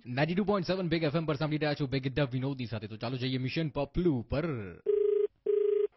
92.7 big FM પર સાંભળી રહ્યા છો બેગિદ્દા વિનોદની સાથે. તો ચાલો જઈએ મિશન પપલુ પર.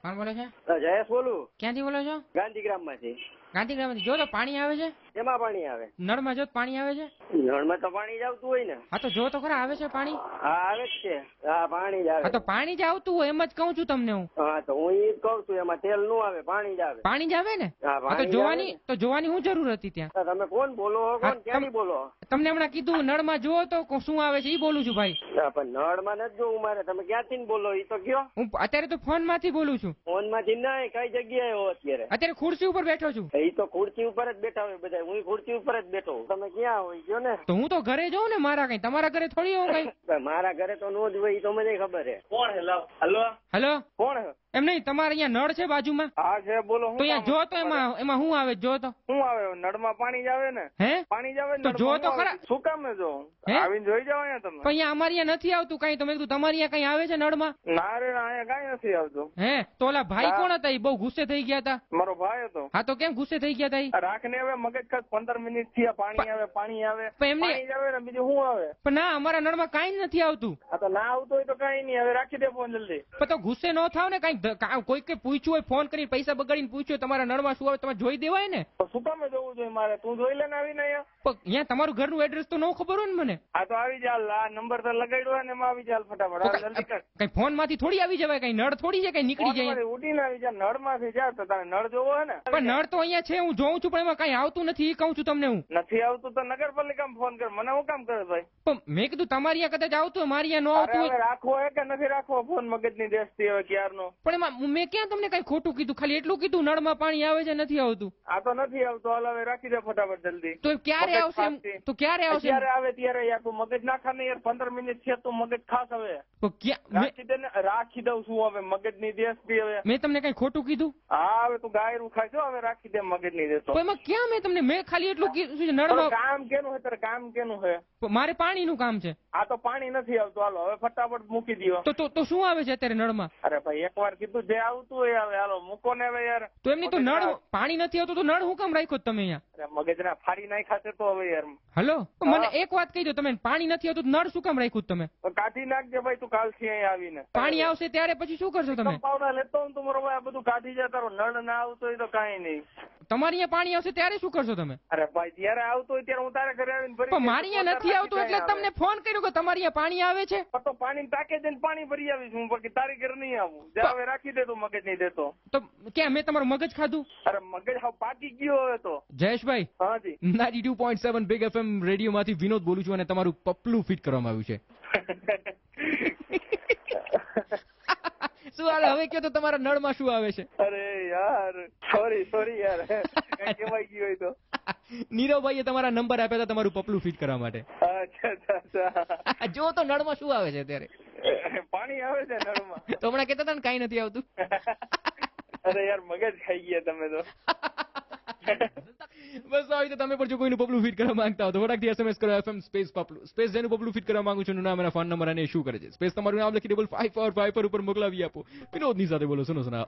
કોણ બોલે છે? જયેશ બોલું. ક્યાંથી બોલો છો? ગાંધીગ્રામ માંથી. ગાંધીગ્રામથી. જો તો પાણી આવે છે? એમાં પાણી આવે? નળમાં જો પાણી આવે છે? નળમાં તો પાણી જ આવતું હોય ને. હા તો જો તો ખરા આવે છે પાણી? હા આવે જ છે. હા પાણી જ આવે. હા તો પાણી જ આવતું હોય એમ જ કહું છું તમને હું. હા તો હું એ જ કહું છું, એમાં તેલ નું આવે, પાણી જ આવે. પાણી જ આવે ને? હા તો પાણી જોવાની શું જરૂર હતી ત્યાં? તમે કોણ બોલો? કોણ ક્યાંથી બોલો? તમને હમણાં કીધું નળમાં જુઓ તો શું આવે છે એ બોલું છું ભાઈ. પણ નળમાં નથી જોવું મારે. તમે ક્યાંથી બોલો એ તો કયો? હું અત્યારે તો ફોન માંથી બોલું છું. ફોન માંથી નહીં, કઈ જગ્યાએ હો અત્યારે? અત્યારે ખુરશી ઉપર બેઠો છું. એ તો ખુરશી ઉપર જ બેઠા હોય બધા. હું ખુરશી ઉપર જ બેઠો. તમે ક્યાં હોય કયો ને? તો હું તો ઘરે જઉં ને મારા કઈ. તમારા ઘરે થોડી હોઉં કઈ. મારા ઘરે તો નો જ હોય, એ તો મને ખબર છે. કોણ હે? હલો હલો કોણ હે? એમ નહીં, તમારે અહીંયા નળ છે બાજુમાં? હા છે, બોલો. તો અહીંયા જો તો એમાં શું આવે? જો તો શું આવે? નળમાં પાણી જ આવે ને. હે? પાણી જ આવે ને. તો જો તો ખરા. શું કામ ને જો આવીને જોઈ જાવ અહીંયા તમે. પણ અહીંયા અમારે અહીંયા નથી આવતું કઈ. તમે કીધું તમારે અહીંયા કઈ આવે છે નળમાં? ના રે ના, અહીંયા કઈ નથી આવતું. હે? તો ઓલા ભાઈ કોણ હતા? એ બહુ ગુસ્સે થઈ ગયા હતા. મારો ભાઈ હતો. હા તો કેમ ગુસ્સે થઈ ગયા હતા? રાખને હવે મગજ ખાસ 15 મિનિટ થી પાણી આવે, પાણી આવે, એમને પાણી જ આવે ને, બીજું શું આવે? પણ ના, અમારા નળમાં કઈ જ નથી આવતું. હા તો ના આવતું હોય તો કઈ નહીં, હવે રાખી દે ફોન જલ્દી. પણ તો ગુસ્સે ન થાવ ને. કઈ કોઈ પૂછ્યું હોય, ફોન કરીને પૈસા બગાડીને પૂછ્યું તમારા નળમાં શું આવે, તમે જોઈ દેવાય ને. શું કામે જોવું જોઈએ મારે? તું જોઈ લે ને આવીને અહીંયા. અહીંયા તમારું ઘરનું એડ્રેસ તો ન ખબર હોય ને મને. હા તો આવી ચાલ. આ નંબર તો લગાડ્યો હોય ને, એમાં આવી ચાલ ફટાફટ. જલ્દી કર. કઈ ફોન માંથી થોડી આવી જવાય? કઈ નળ થોડી છે કઈ નીકળી જાય? ઉડીને આવી જા. નળ માંથી જા તો તારે નળ જોવો હે ને. પણ નળ તો અહીંયા છે, હું જોઉં છું, પણ એમાં કઈ આવતું નથી. એ કહું છું તમને હું. નથી આવતું તો નગરપાલિકામાં ફોન કર. મને હું કામ કરે ભાઈ? પણ મેં કીધું તમારી અહીંયા કદાચ આવતું હોય, મારી અહીંયા ન આવતું હોય. રાખવો હે કે નથી રાખવો ફોન? મગજની દેશથી હવે ક્યારનો. પણ એમાં મેં ક્યાં તમને કઈ ખોટું કીધું? ખાલી એટલું કીધું નળમાં પાણી આવે છે, નથી આવતું. આ તો નથી આવતું. હાલ હવે રાખી દે ફટાફટ જલ્દી. તો ક્યારે આવશે? તો ક્યારે આવશે? ક્યારે આવે ત્યારે યાર. તું મગજ નાખા ને યાર. 15 મિનિટ છે તું મગજ ખાસ. હવે રાખી દે ને. રાખી દઉં છું હવે. મગજની દેશથી હવે. મેં તમને કઈ ખોટું કીધું? હા હવે તું ગાયરું ખાય છો. હવે રાખી દે મગજની દેશ. તો એમાં ક્યાં મેં તમને મેં ખાલી એટલું કીધું નળમાં કામ કેનું હે? તારે કામ કેનું હે? મારે પાણીનું કામ છે. આ તો પાણી નથી આવતું. હાલો હવે ફટાફટ મૂકી દો. તો શું આવે છે અત્યારે નળમાં? અરે ભાઈ એકવાર કીધું જે આવતું હોય હવે. હાલો મૂકો ને હવે યાર. તો એમની તો નળ પાણી નથી આવતું તો નળ હું કામ રાખ્યો તમે અહીંયા? મગજના ફાડી નાખ્યા તો હવે યાર. હલો મને એક વાત કહી દો, તમે પાણી નથી આવતું નળ શું કામ રાખ્યું તમે? કાઢી નાખજે ભાઈ તું કાલથી અહીંયા આવીને. પાણી આવશે ત્યારે પછી શું કરશો તમે? પાવડા લેતો હું તમારો ભાઈ. આ બધું કાઢી જાય. તારો નળ ના આવતો હોય તો કઈ નહીં. તમારી અહીંયા પાણી આવશે ત્યારે શું કરશો તમે? અરે ભાઈ જયારે આવતો હોય ત્યારે હું તારા ઘરે આવીને ભરી. પણ મારી અહીંયા નથી આવતું એટલે તમને ફોન કર્યો કે તમારી અહીંયા પાણી આવે છે. તો પાણી ટાંકે જઈને પાણી ભરી આવીશ હું. બાકી તારી ઘરે નહીં આવું. જા હવે રાખી દે તું. મગજ નહીં દેતો તો ક્યાં મેં તમારું મગજ ખાધું? અરે મગજ હાવ પાકી ગયો હવે તો. જયેશભાઈ. હાજી 92.7 બિગ એફએમ રેડિયો માંથી વિનોદ બોલું છું અને તમારું પપલું ફિટ કરવામાં આવ્યું છે. શું હાલ હવે કયો તો તમારા નળમાં શું આવે છે? અરે યાર સોરી યાર. કઈ કહેવાય ગયું હોય તો. નીરવભાઈએ તમારા નંબર આપ્યા હતા તમારું પપલું ફિટ કરવા માટે. અચ્છા. જો તો નળમાં શું આવે છે અત્યારે? પાણી આવે છે નળમાં. તો હમણાં કહેતા હતા ને કઈ નથી આવતું. અરે યાર મગજ ખાઈ ગયા તમે તો. બસ આવી તો તમે પણ જો કોઈનું પપલું ફિટ કરવા માંગતા હો તો ફટાકથી SMS કરો FM સ્પેસ પપલું સ્પેસ જેનું પપલું ફિટ કરવા માંગુ છું નામ અને ફોન નંબર અને શું કરે છે સ્પેસ તમારું નામ લખી 5555 પર ઉપર મોકલાવી આપો. વિનોદની સાથે બોલો. સુનો સુના